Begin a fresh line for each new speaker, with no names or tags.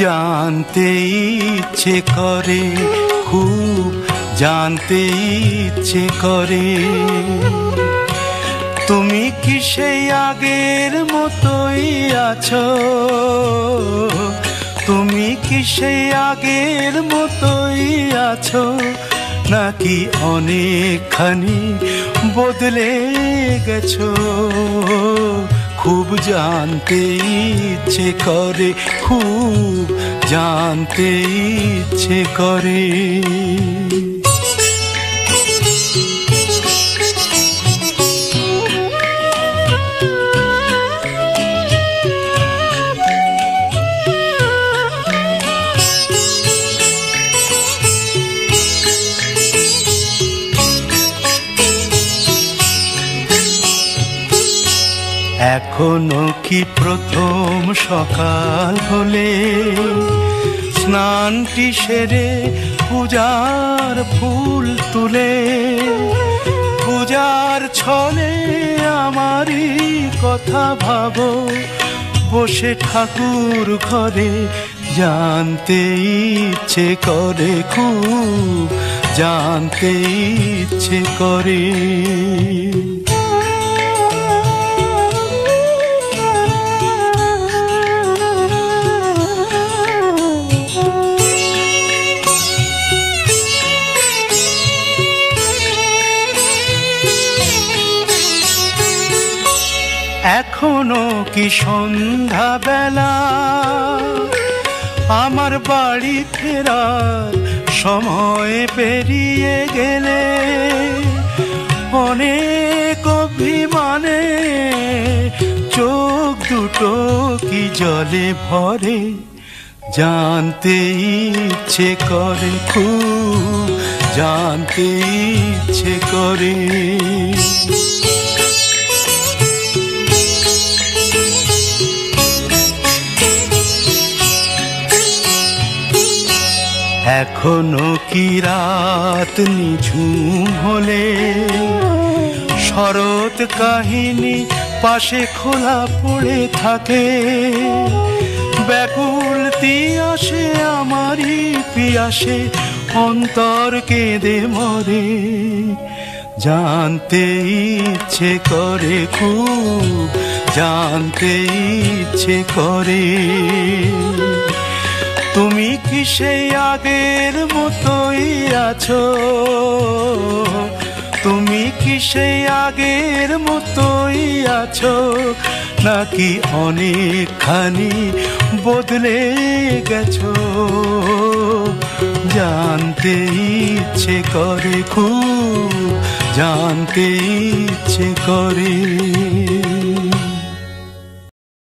জানতে ইচ্ছে করে, খুব জানতে ইচ্ছে করে। তুমি কি সেই আগের মতোই আছো? তুমি কি সেই আগের মতোই আছো, নাকি অনেকখানি বদলে গেছো? খুব জানতে ইচ্ছে করে, খুব জানতে ইচ্ছে করে। এখনো কি প্রথম সকাল হলে স্নানটি সেরে পূজার ফুল তুলে, পূজার ছলে আমারই কথা ভাবো বসে ঠাকুর ঘরে? জানতে ইচ্ছে করে, খুব জানতে ইচ্ছে করে। এখনো কি সন্ধ্যা বেলা, আমার বাড়ি ফেরার সময় পেরিয়ে গেলে অনেক অভিমানে চোখ দুটো কি জলে ভরে? জানতে ইচ্ছে করে, খুব জানতে ইচ্ছে করে। এখনো কি রাত নিঝুম হলে শরৎ কাহিনী পাশে খোলা পড়ে থাকে? ব্যাকুল তিয়াসে আমারই পিয়াসে অন্তর কেঁদে মরে। জানতে ইচ্ছে করে, খুব জানতে ইচ্ছে করে। তুমি কি সেই আগের মতোই আছো? তুমি কি সেই আগের মতোই আছো, নাকি অনেকখানি বদলে গেছো? জানতে ইচ্ছে করে, খুব জানতে ইচ্ছে করে।